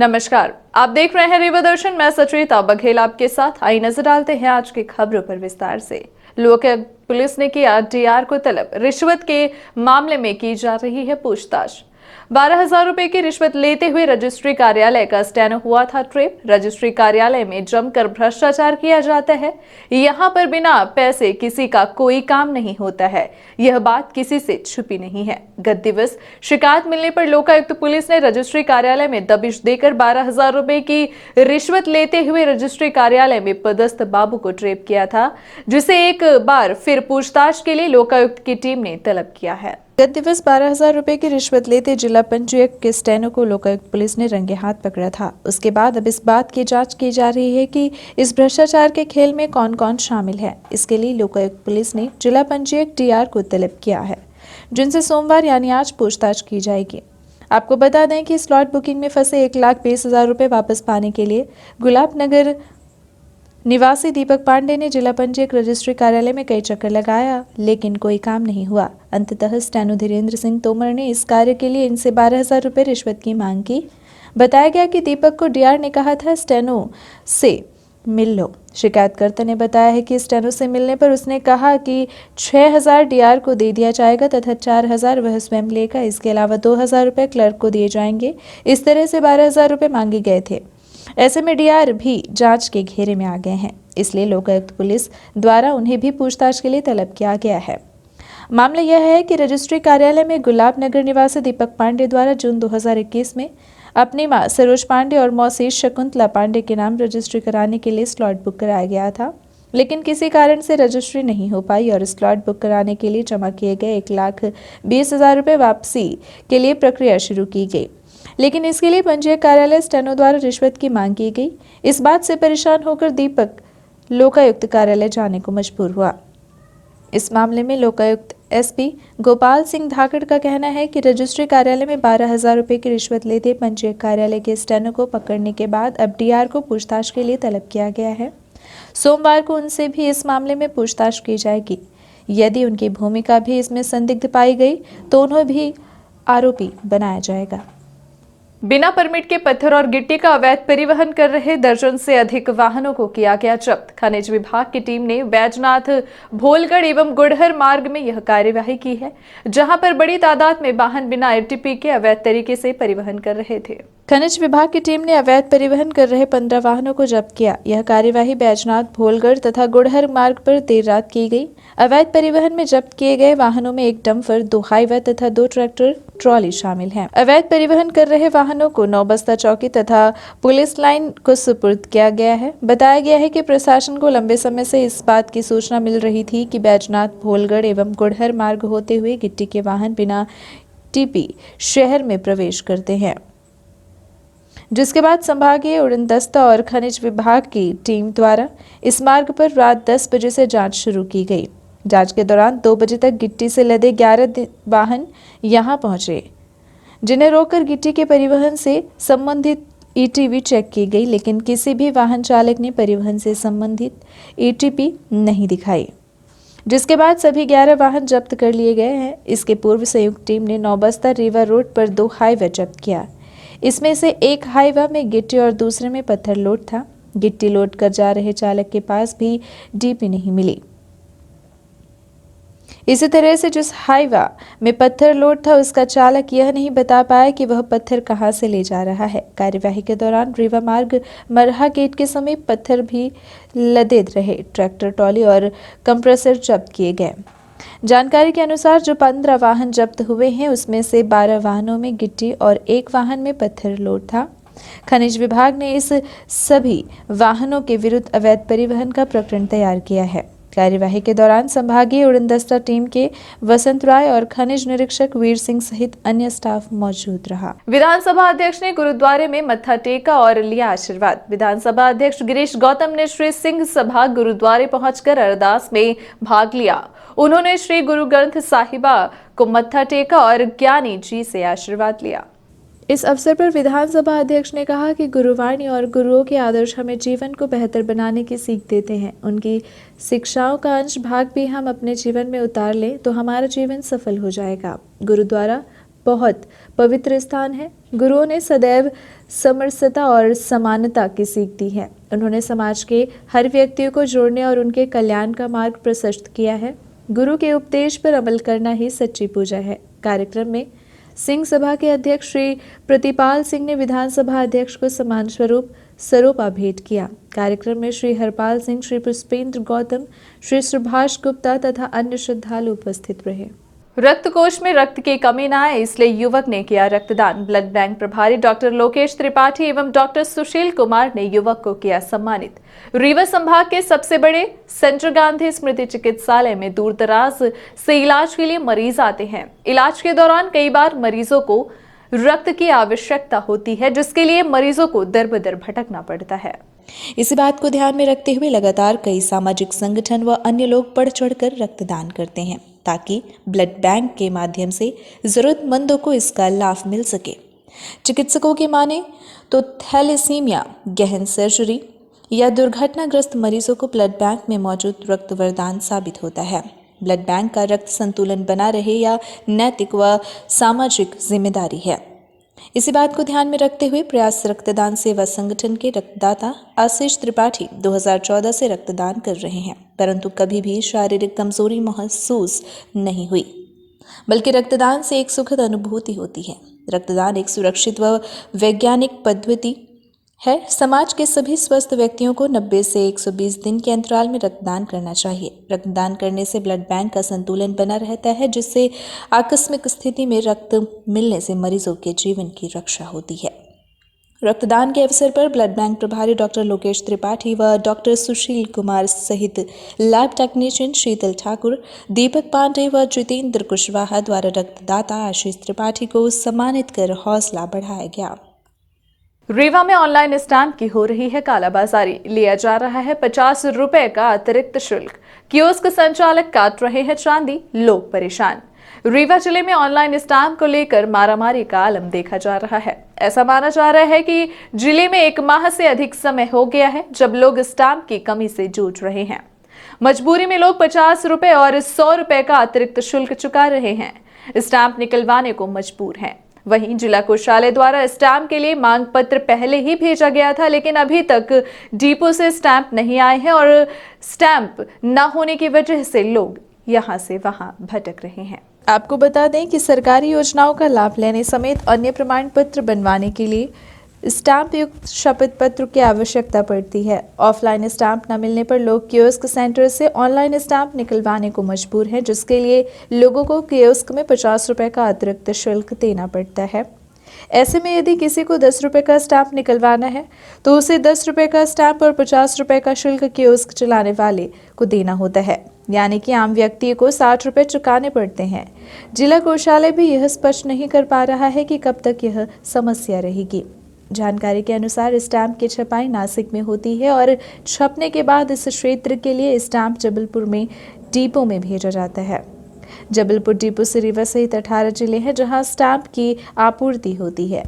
नमस्कार, आप देख रहे हैं रेवा दर्शन। मैं सचेता बघेल आपके साथ। आई नजर डालते हैं आज की खबरों पर विस्तार से। लोकायुक्त पुलिस ने किया डीआर को तलब। रिश्वत के मामले में की जा रही है पूछताछ। 12,000 रुपए की रिश्वत लेते हुए रजिस्ट्री कार्यालय का स्टेनो हुआ था ट्रेप। रजिस्ट्री कार्यालय में जमकर भ्रष्टाचार किया जाता है। यहाँ पर बिना पैसे किसी का कोई काम नहीं होता है। यह बात किसी से छुपी नहीं है। गत दिवस शिकायत मिलने पर लोकायुक्त पुलिस ने रजिस्ट्री कार्यालय में दबिश देकर 12,000 रुपए की रिश्वत लेते हुए रजिस्ट्री कार्यालय में पदस्थ बाबू को ट्रेप किया था, जिसे एक बार फिर पूछताछ के लिए लोकायुक्त की टीम ने तलब किया है। गत दिवस 12,000 रुपए की रिश्वत लेते जिला पंचायत के स्टेनो को लोकायुक्त पुलिस ने रंगे हाथ पकड़ा था। उसके बाद अब इस बात की जांच की जा रही है कि इस भ्रष्टाचार के खेल में कौन कौन शामिल है। इसके लिए लोकायुक्त पुलिस ने जिला पंचायत डीआर को तलब किया है, जिनसे सोमवार यानी आज पूछताछ की जाएगी। आपको बता दें कि स्लॉट बुकिंग में फंसे 1,20,000 रुपए वापस पाने के लिए गुलाब नगर निवासी दीपक पांडे ने जिला पंचायत रजिस्ट्री कार्यालय में कई चक्कर लगाया, लेकिन कोई काम नहीं हुआ। अंततः स्टेनो धीरेन्द्र सिंह तोमर ने इस कार्य के लिए इनसे 12,000 रुपए रिश्वत की मांग की। बताया गया कि दीपक को डीआर ने कहा था स्टेनो से मिल लो। शिकायतकर्ता ने बताया है कि स्टेनो से मिलने पर उसने कहा कि 6,000 डीआर को दे दिया जाएगा तथा 4,000 वह स्वयं लेगा। इसके अलावा 2,000 रुपए क्लर्क को दिए जाएंगे। इस तरह से 12,000 रुपए मांगे गए थे। ऐसे में डीआर भी जांच के घेरे में आ गए हैं, इसलिए लोकायुक्त पुलिस द्वारा उन्हें भी पूछताछ के लिए तलब किया गया है। मामला यह है कि रजिस्ट्री कार्यालय में गुलाब नगर निवासी दीपक पांडे द्वारा जून 2021 में अपनी मां सरोज पांडे और मौसी शकुंतला पांडे के नाम रजिस्ट्री कराने के लिए स्लॉट बुक कराया गया था, लेकिन किसी कारण से रजिस्ट्री नहीं हो पाई और स्लॉट बुक कराने के लिए जमा किए गए 1,20,000 रुपए वापसी के लिए प्रक्रिया शुरू की गई, लेकिन इसके लिए पंचायत कार्यालय स्टेनो द्वारा रिश्वत की मांग की गई। इस बात से परेशान होकर दीपक लोकायुक्त कार्यालय जाने को मजबूर हुआ। इस मामले में लोकायुक्त एसपी गोपाल सिंह धाकड़ का कहना है कि रजिस्ट्री कार्यालय में 12,000 रुपए की रिश्वत लेते पंचायत कार्यालय के स्टेनो को पकड़ने के बाद अब डीआर को पूछताछ के लिए तलब किया गया है। सोमवार को उनसे भी इस मामले में पूछताछ की जाएगी। यदि उनकी भूमिका भी इसमें संदिग्ध पाई गई तो उन्हें भी आरोपी बनाया जाएगा। बिना परमिट के पत्थर और गिट्टी का अवैध परिवहन कर रहे दर्जन से अधिक वाहनों को किया गया जब्त। खनिज विभाग की टीम ने बैजनाथ भोलगढ़ एवं गुड़हर मार्ग में यह कार्यवाही की है, जहां पर बड़ी तादाद में वाहन बिना एटीपी के अवैध तरीके से परिवहन कर रहे थे। खनिज विभाग की टीम ने अवैध परिवहन कर रहे 15 वाहनों को जब्त किया। यह कार्यवाही बैजनाथ भोलगढ़ तथा गुड़हर मार्ग पर देर रात की गई। अवैध परिवहन में जब्त किए गए वाहनों में एक डंपर, 2 हाईवा तथा 2 ट्रैक्टर ट्रॉली शामिल हैं। अवैध परिवहन कर रहे वाहनों को नौबस्ता चौकी तथा पुलिस लाइन को सुपुर्द किया गया है। बताया गया है कि प्रशासन को लंबे समय से इस बात की सूचना मिल रही थी कि बैजनाथ भोलगढ़ एवं गुड़हर मार्ग होते हुए गिट्टी के वाहन बिना टीपी शहर में प्रवेश करते हैं, जिसके बाद संभागीय उड़नदस्ता और खनिज विभाग की टीम द्वारा इस मार्ग पर रात 10 बजे से जांच शुरू की गई। जांच के दौरान 2 बजे तक गिट्टी से लदे 11 वाहन यहां पहुंचे, जिन्हें रोककर गिट्टी के परिवहन से संबंधित ईटीवी चेक की गई, लेकिन किसी भी वाहन चालक ने परिवहन से संबंधित ईटीपी नहीं दिखाई, जिसके बाद सभी 11 वाहन जब्त कर लिए गए हैं। इसके पूर्व संयुक्त टीम ने नौबस्ता रिवर रोड पर 2 हाईवा जब्त किया। इसमें से एक हाईवा में गिट्टी और दूसरे में पत्थर लोड था। गिट्टी लोड कर जा रहे चालक के पास भी डीपी नहीं मिली। इसी तरह से जिस हाईवा में पत्थर लोड था उसका चालक यह नहीं बता पाया कि वह पत्थर कहां से ले जा रहा है। कार्यवाही के दौरान रीवा मार्ग मरहा गेट के समीप पत्थर भी लदे रहे ट्रैक्टर ट्रॉली और कंप्रेसर जब्त किए गए। जानकारी के अनुसार जो 15 वाहन जब्त हुए हैं उसमें से 12 वाहनों में गिट्टी और 1 वाहन में पत्थर लोड था। खनिज विभाग ने इस सभी वाहनों के विरुद्ध अवैध परिवहन का प्रकरण तैयार किया है। कार्यवाही के दौरान संभागीय उड़नदस्ता टीम के वसंत राय और खनिज निरीक्षक वीर सिंह सहित अन्य स्टाफ मौजूद रहा। विधानसभा अध्यक्ष ने गुरुद्वारे में मत्था टेका और लिया आशीर्वाद। विधानसभा अध्यक्ष गिरीश गौतम ने श्री सिंह सभा गुरुद्वारे पहुंचकर अरदास में भाग लिया। उन्होंने श्री गुरु ग्रंथ साहिबा को मत्था टेका और ज्ञानी जी से आशीर्वाद लिया। इस अवसर पर विधानसभा अध्यक्ष ने कहा कि गुरुवाणी और गुरुओं के आदर्श हमें जीवन को बेहतर बनाने की सीख देते हैं। उनकी शिक्षाओं का अंश भाग भी हम अपने जीवन में उतार लें तो हमारा जीवन सफल हो जाएगा। गुरुद्वारा बहुत पवित्र स्थान है। गुरुओं ने सदैव समरसता और समानता की सीख दी है। उन्होंने समाज के हर व्यक्ति को जोड़ने और उनके कल्याण का मार्ग प्रशस्त किया है। गुरु के उपदेश पर अमल करना ही सच्ची पूजा है। कार्यक्रम में सिंह सभा के अध्यक्ष श्री प्रतिपाल सिंह ने विधानसभा अध्यक्ष को सम्मान स्वरूप सरोपा भेंट किया। कार्यक्रम में श्री हरपाल सिंह, श्री पुष्पेंद्र गौतम, श्री सुभाष गुप्ता तथा अन्य श्रद्धालु उपस्थित रहे। रक्त कोष में रक्त की कमी न आए, इसलिए युवक ने किया रक्तदान। ब्लड बैंक प्रभारी डॉक्टर लोकेश त्रिपाठी एवं डॉक्टर सुशील कुमार ने युवक को किया सम्मानित। रीवा संभाग के सबसे बड़े सेंट्रल गांधी स्मृति चिकित्सालय में दूर दराज से इलाज के लिए मरीज आते हैं। इलाज के दौरान कई बार मरीजों को रक्त की आवश्यकता होती है, जिसके लिए मरीजों को दर बदर भटकना पड़ता है। इसी बात को ध्यान में रखते हुए लगातार कई सामाजिक संगठन व अन्य लोग बढ़ चढ़कर रक्तदान करते हैं, ताकि ब्लड बैंक के माध्यम से जरूरतमंदों को इसका लाभ मिल सके। चिकित्सकों की माने तो थैलेसीमिया, गहन सर्जरी या दुर्घटनाग्रस्त मरीजों को ब्लड बैंक में मौजूद रक्त वरदान साबित होता है। ब्लड बैंक का रक्त संतुलन बना रहे या नैतिक व सामाजिक जिम्मेदारी है। इसी बात को ध्यान में रखते हुए प्रयास रक्तदान सेवा संगठन के रक्तदाता आशीष त्रिपाठी 2014 से रक्तदान कर रहे हैं, परंतु कभी भी शारीरिक कमजोरी महसूस नहीं हुई, बल्कि रक्तदान से एक सुखद अनुभूति होती है। रक्तदान एक सुरक्षित व वैज्ञानिक पद्धति है। समाज के सभी स्वस्थ व्यक्तियों को 90 से 120 दिन के अंतराल में रक्तदान करना चाहिए। रक्तदान करने से ब्लड बैंक का संतुलन बना रहता है, जिससे आकस्मिक स्थिति में रक्त मिलने से मरीजों के जीवन की रक्षा होती है। रक्तदान के अवसर पर ब्लड बैंक प्रभारी डॉक्टर लोकेश त्रिपाठी व डॉक्टर सुशील कुमार सहित लैब टेक्नीशियन शीतल ठाकुर, दीपक पांडे व जितेंद्र कुशवाहा द्वारा रक्तदाता आशीष त्रिपाठी को सम्मानित कर हौसला बढ़ाया गया। रीवा में ऑनलाइन स्टैम्प की हो रही है कालाबाजारी। लिया जा रहा है 50 रुपए का अतिरिक्त शुल्क। कियोस्क संचालक काट रहे हैं चांदी, लोग परेशान। रीवा जिले में ऑनलाइन स्टैम्प को लेकर मारामारी का आलम देखा जा रहा है। ऐसा माना जा रहा है कि जिले में 1 माह से अधिक समय हो गया है जब लोग स्टैम्प की कमी से जूझ रहे हैं। मजबूरी में लोग 50 रुपए और 100 रुपए का अतिरिक्त शुल्क चुका रहे हैं। स्टैम्प निकलवाने को मजबूर हैं। वहीं जिला कोषालय द्वारा स्टैम्प के लिए मांग पत्र पहले ही भेजा गया था, लेकिन अभी तक डिपो से स्टैम्प नहीं आए हैं और स्टैम्प न होने की वजह से लोग यहां से वहां भटक रहे हैं। आपको बता दें कि सरकारी योजनाओं का लाभ लेने समेत अन्य प्रमाण पत्र बनवाने के लिए स्टैम्प युक्त शपथ पत्र की आवश्यकता पड़ती है। ऑफलाइन स्टैम्प न मिलने पर लोग कियोस्क सेंटर से ऑनलाइन स्टैम्प निकलवाने को मजबूर हैं, जिसके लिए लोगों को कियोस्क में 50 रुपए का अतिरिक्त शुल्क देना पड़ता है। ऐसे में यदि किसी को 10 रुपए का स्टैम्प निकलवाना है तो उसे 10 रुपए का स्टैम्प और 50 रुपए का शुल्क कियोस्क चलाने वाले को देना होता है, यानी कि आम व्यक्ति को 60 रुपए चुकाने पड़ते हैं। जिला कोषालय भी यह स्पष्ट नहीं कर पा रहा है कि कब तक यह समस्या रहेगी। जानकारी के अनुसार स्टैम्प की छपाई नासिक में होती है और छपने के बाद इस क्षेत्र के लिए स्टैम्प जबलपुर में डिपो में भेजा जाता है। जबलपुर डिपो से रीवा सहित 18 जिले हैं जहां स्टैम्प की आपूर्ति होती है।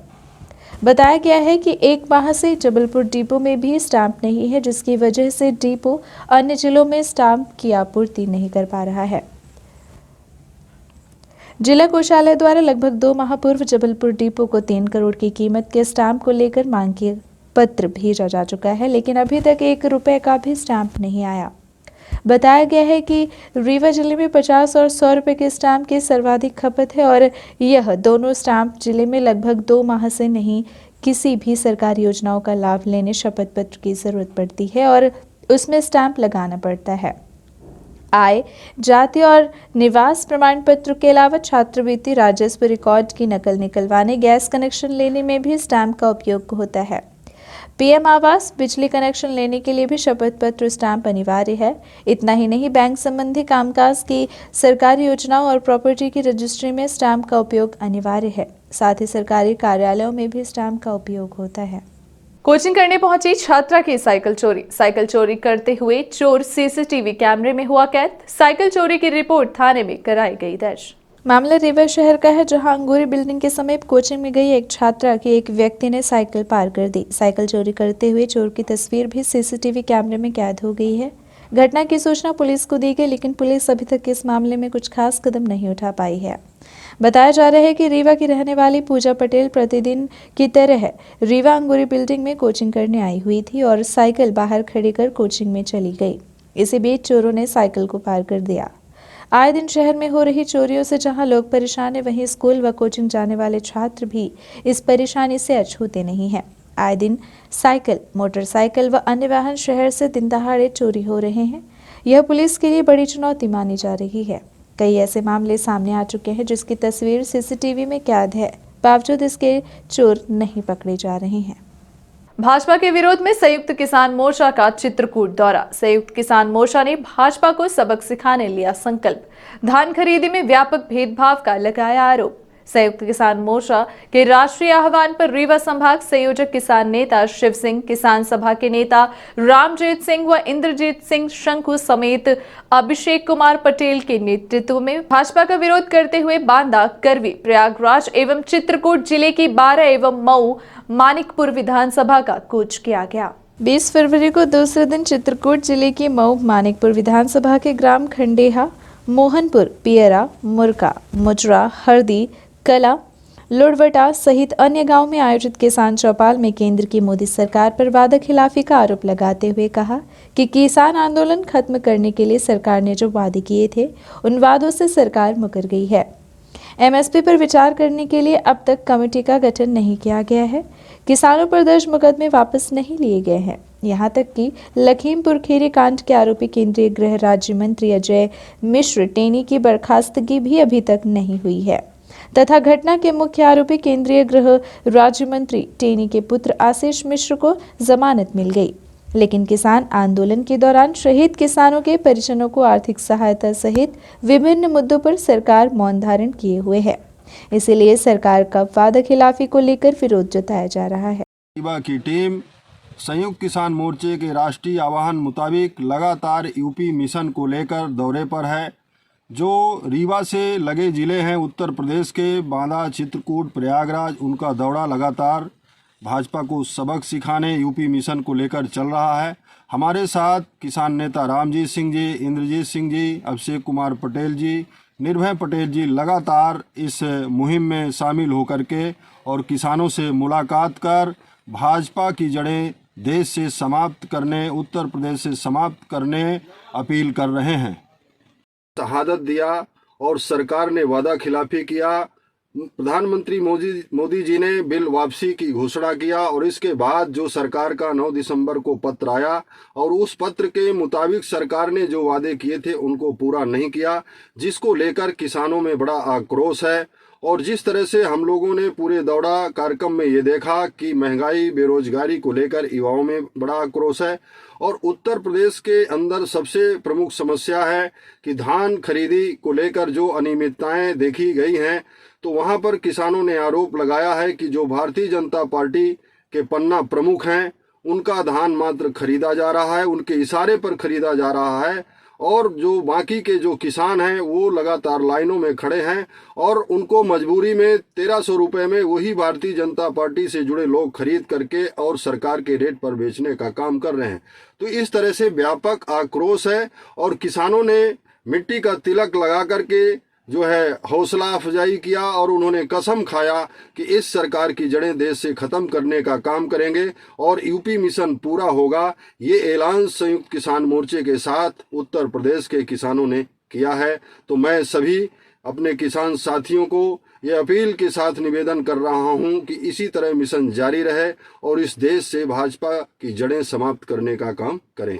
बताया गया है कि 1 माह से जबलपुर डिपो में भी स्टैम्प नहीं है, जिसकी वजह से डिपो अन्य जिलों में स्टैम्प की आपूर्ति नहीं कर पा रहा है। जिला कोषालय द्वारा लगभग 2 माह पूर्व जबलपुर डिपो को 3 करोड़ की कीमत के स्टैम्प को लेकर मांग के पत्र भेजा जा चुका है, लेकिन अभी तक 1 रुपए का भी स्टैम्प नहीं आया। बताया गया है कि रीवा जिले में 50 और 100 रुपए के स्टैम्प की सर्वाधिक खपत है और यह दोनों स्टैम्प जिले में लगभग 2 माह से नहीं किसी भी सरकारी योजनाओं का लाभ लेने शपथ पत्र की जरूरत पड़ती है और उसमें स्टैम्प लगाना पड़ता है। आय, जाति और निवास प्रमाण पत्र के अलावा छात्रवृत्ति, राजस्व रिकॉर्ड की नकल निकलवाने, गैस कनेक्शन लेने में भी स्टैम्प का उपयोग होता है। पीएम आवास, बिजली कनेक्शन लेने के लिए भी शपथ पत्र स्टैम्प अनिवार्य है। इतना ही नहीं, बैंक संबंधी कामकाज की सरकारी योजनाओं और प्रॉपर्टी की रजिस्ट्री में स्टैम्प का उपयोग अनिवार्य है। साथ ही सरकारी कार्यालयों में भी स्टैम्प का उपयोग होता है। कोचिंग करने पहुंची छात्रा की साइकिल चोरी। साइकिल चोरी करते हुए चोर सीसीटीवी कैमरे में हुआ कैद। साइकिल चोरी की रिपोर्ट थाने में कराई गई दर्ज। मामला रीवा शहर का है, जहां अंगूरी बिल्डिंग के समीप कोचिंग में गई एक छात्रा की एक व्यक्ति ने साइकिल पार कर दी। साइकिल चोरी करते हुए चोर की तस्वीर भी सीसीटीवी कैमरे में कैद हो गई है। घटना की सूचना पुलिस को दी गई, लेकिन पुलिस अभी तक इस मामले में कुछ खास कदम नहीं उठा पाई है। बताया जा रहा है कि रीवा की रहने वाली पूजा पटेल प्रतिदिन की तरह रीवा अंगूरी बिल्डिंग में कोचिंग करने आई हुई थी और साइकिल बाहर खड़ी कर कोचिंग में चली गई। इसी बीच चोरों ने साइकिल को पार कर दिया। आए दिन शहर में हो रही चोरियों से जहां लोग परेशान हैं, वहीं स्कूल व कोचिंग जाने वाले छात्र भी इस परेशानी से अछूते नहीं हैं। आए दिन साइकिल, मोटरसाइकिल व अन्य वाहन शहर से दिन दहाड़े चोरी हो रहे हैं। यह पुलिस के लिए बड़ी चुनौती मानी जा रही है। कई ऐसे मामले सामने आ चुके हैं जिसकी तस्वीर सीसीटीवी में कैद है, बावजूद इसके चोर नहीं पकड़े जा रहे हैं। भाजपा के विरोध में संयुक्त किसान मोर्चा का चित्रकूट दौरा। संयुक्त किसान मोर्चा ने भाजपा को सबक सिखाने लिया संकल्प। धान खरीदी में व्यापक भेदभाव का लगाया आरोप। संयुक्त किसान मोर्चा के राष्ट्रीय आह्वान पर रीवा संभाग संयोजक किसान नेता शिव सिंह, किसान सभा के नेता रामजीत सिंह व इंद्रजीत सिंह शंकु समेत अभिषेक कुमार पटेल के नेतृत्व में भाजपा का विरोध करते हुए बांदा, करवी, प्रयागराज एवं चित्रकूट जिले की 12 एवं मऊ, मानिकपुर विधानसभा का कूच किया गया। 20 फरवरी को दूसरे दिन चित्रकूट जिले की मऊ, मानिकपुर विधानसभा के ग्राम खंडेहा, मोहनपुर, पियरा, मुरका, मुजरा, हरदी, कला, लुड़वटा सहित अन्य गांव में आयोजित किसान चौपाल में केंद्र की मोदी सरकार पर वादा खिलाफी का आरोप लगाते हुए कहा कि किसान आंदोलन खत्म करने के लिए सरकार ने जो वादे किए थे, उन वादों से सरकार मुकर गई है। एमएसपी पर विचार करने के लिए अब तक कमेटी का गठन नहीं किया गया है। किसानों पर दर्ज मुकदमे वापस नहीं लिए गए हैं। यहाँ तक कि लखीमपुर खीरी कांड के आरोपी केंद्रीय गृह राज्य मंत्री अजय मिश्र टेनी की बर्खास्तगी भी अभी तक नहीं हुई है तथा घटना के मुख्य आरोपी केंद्रीय गृह राज्य मंत्री टेनी के पुत्र आशीष मिश्र को जमानत मिल गई। लेकिन किसान आंदोलन के दौरान शहीद किसानों के परिजनों को आर्थिक सहायता सहित विभिन्न मुद्दों पर सरकार मौन धारण किए हुए है। इसीलिए सरकार का वादा खिलाफी को लेकर विरोध जताया जा रहा है। रीवा की टीम संयुक्त किसान मोर्चे के राष्ट्रीय आह्वान मुताबिक लगातार यूपी मिशन को लेकर दौरे पर है। जो रीवा से लगे ज़िले हैं उत्तर प्रदेश के, बांदा, चित्रकूट, प्रयागराज, उनका दौरा लगातार भाजपा को सबक सिखाने यूपी मिशन को लेकर चल रहा है। हमारे साथ किसान नेता रामजीत सिंह जी, इंद्रजीत सिंह जी, अभिषेक कुमार पटेल जी, निर्भय पटेल जी लगातार इस मुहिम में शामिल होकर के और किसानों से मुलाकात कर भाजपा की जड़ें देश से समाप्त करने, उत्तर प्रदेश से समाप्त करने अपील कर रहे हैं। शहादत दिया और सरकार ने वादा खिलाफी किया। प्रधानमंत्री मोदी जी ने बिल वापसी की घोषणा किया और इसके बाद जो सरकार का 9 दिसंबर को पत्र आया और उस पत्र के मुताबिक सरकार ने जो वादे किए थे उनको पूरा नहीं किया, जिसको लेकर किसानों में बड़ा आक्रोश है। और जिस तरह से हम लोगों ने पूरे दौरा कार्यक्रम में ये देखा कि महंगाई, बेरोजगारी को लेकर युवाओं में बड़ा आक्रोश है। और उत्तर प्रदेश के अंदर सबसे प्रमुख समस्या है कि धान खरीदी को लेकर जो अनियमितताएं देखी गई हैं, तो वहां पर किसानों ने आरोप लगाया है कि जो भारतीय जनता पार्टी के पन्ना प्रमुख हैं उनका धान मात्र खरीदा जा रहा है, उनके इशारे पर खरीदा जा रहा है और जो बाकी के जो किसान हैं वो लगातार लाइनों में खड़े हैं और उनको मजबूरी में 1300 रुपये में वही भारतीय जनता पार्टी से जुड़े लोग खरीद करके और सरकार के रेट पर बेचने का काम कर रहे हैं। तो इस तरह से व्यापक आक्रोश है और किसानों ने मिट्टी का तिलक लगा करके जो है हौसला अफजाई किया और उन्होंने कसम खाया कि इस सरकार की जड़ें देश से ख़त्म करने का काम करेंगे और यूपी मिशन पूरा होगा। ये ऐलान संयुक्त किसान मोर्चे के साथ उत्तर प्रदेश के किसानों ने किया है। तो मैं सभी अपने किसान साथियों को ये अपील के साथ निवेदन कर रहा हूं कि इसी तरह मिशन जारी रहे और इस देश से भाजपा की जड़ें समाप्त करने का काम करें।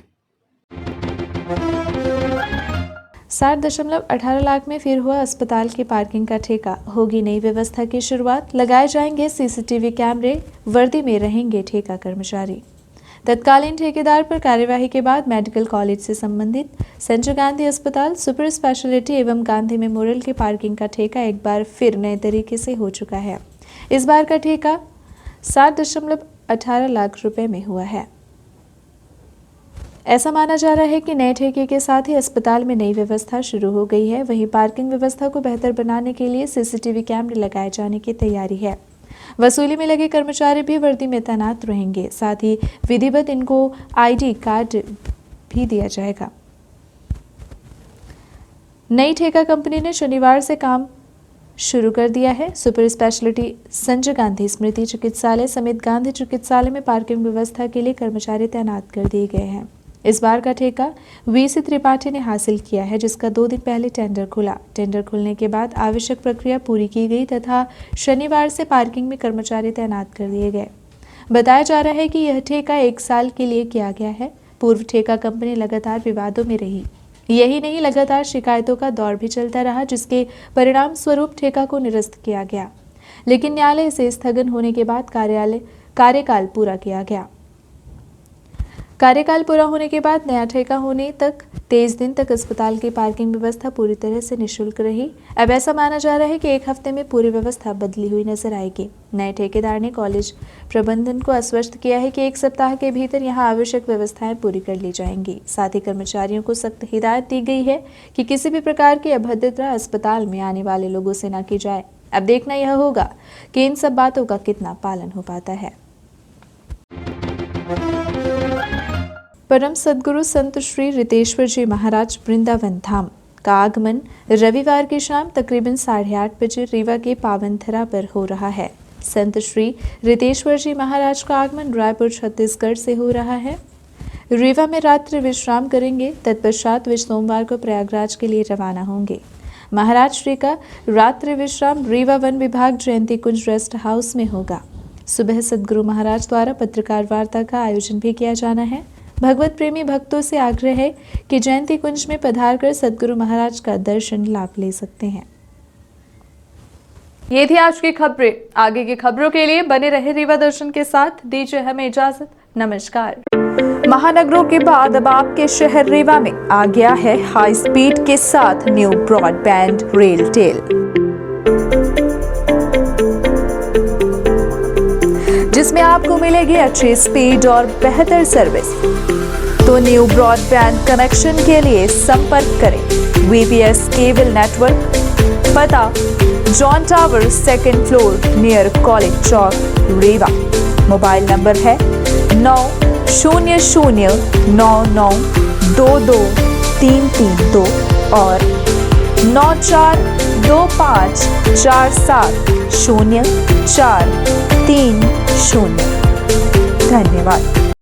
7.18 लाख में फिर हुआ अस्पताल की पार्किंग का ठेका। होगी नई व्यवस्था की शुरुआत। लगाए जाएंगे सीसीटीवी कैमरे, वर्दी में रहेंगे ठेका कर्मचारी। तत्कालीन ठेकेदार पर कार्यवाही के बाद मेडिकल कॉलेज से संबंधित सेंट्रल गांधी अस्पताल, सुपर स्पेशलिटी एवं गांधी मेमोरियल की पार्किंग का ठेका एक बार फिर नए तरीके से हो चुका है। इस बार का ठेका 7.18 लाख रुपए में हुआ है। ऐसा माना जा रहा है कि नए ठेके के साथ ही अस्पताल में नई व्यवस्था शुरू हो गई है। वहीं पार्किंग व्यवस्था को बेहतर बनाने के लिए सीसीटीवी कैमरे लगाए जाने की तैयारी है। वसूली में लगे कर्मचारी भी वर्दी में तैनात रहेंगे। साथ ही विधिवत इनको आईडी कार्ड भी दिया जाएगा। नई ठेका कंपनी ने शनिवार से काम शुरू कर दिया है। सुपर स्पेशलिटी संजय गांधी स्मृति चिकित्सालय समेत गांधी चिकित्सालय में पार्किंग व्यवस्था के लिए कर्मचारी तैनात कर दिए गए हैं। इस बार का ठेका वीसी त्रिपाठी ने हासिल किया है, जिसका 2 दिन पहले टेंडर खुला। टेंडर खुलने के बाद आवश्यक प्रक्रिया पूरी की गई तथा शनिवार से पार्किंग में कर्मचारी तैनात कर दिए गए। बताया जा रहा है कि यह ठेका 1 साल के लिए किया गया है। पूर्व ठेका कंपनी लगातार विवादों में रही। यही नहीं, लगातार शिकायतों का दौर भी चलता रहा, जिसके परिणाम स्वरूप ठेका को निरस्त किया गया। लेकिन न्यायालय से स्थगन होने के बाद कार्यकाल पूरा किया गया। कार्यकाल पूरा होने के बाद नया ठेका होने तक 23 दिन तक अस्पताल की पार्किंग व्यवस्था पूरी तरह से निःशुल्क रही। अब ऐसा माना जा रहा है कि 1 हफ्ते में पूरी व्यवस्था बदली हुई नजर आएगी। नए ठेकेदार ने कॉलेज प्रबंधन को आश्वस्त किया है कि 1 सप्ताह के भीतर यहां आवश्यक व्यवस्थाएं पूरी कर ली जाएंगी। साथ ही कर्मचारियों को सख्त हिदायत दी गई है कि किसी भी प्रकार की अभद्रता अस्पताल में आने वाले लोगों से न की जाए। अब देखना यह होगा कि इन सब बातों का कितना पालन हो पाता है। परम सद्गुरु संत श्री रितेश्वर जी महाराज वृंदावन धाम का आगमन रविवार की शाम तकरीबन 8:30 बजे रीवा के पावन धरा पर हो रहा है। संत श्री रितेश्वर जी महाराज का आगमन रायपुर छत्तीसगढ़ से हो रहा है। रीवा में रात्रि विश्राम करेंगे। तत्पश्चात वे सोमवार को प्रयागराज के लिए रवाना होंगे। महाराज श्री का रात्रि विश्राम रीवा वन विभाग जयंती कुंज रेस्ट हाउस में होगा। सुबह सद्गुरु महाराज द्वारा पत्रकार वार्ता का आयोजन भी किया जाना है। भगवत प्रेमी भक्तों से आग्रह है कि जयंती कुंज में पधारकर सद्गुरु महाराज का दर्शन लाभ ले सकते हैं। ये थी आज की खबरें। आगे की खबरों के लिए बने रहे रीवा दर्शन के साथ। दीजिए हमें इजाजत। नमस्कार। महानगरों के बाद अब आपके शहर रीवा में आ गया है हाई स्पीड के साथ न्यू ब्रॉडबैंड रेल टेल, जिसमें आपको मिलेगी अच्छी स्पीड और बेहतर सर्विस। तो न्यू ब्रॉडबैंड कनेक्शन के लिए संपर्क करें VPS केबल नेटवर्क, पता John tower 2nd floor near college chowk Rewa. Mobile number है 9009922332 और 9425470430। धन्यवाद।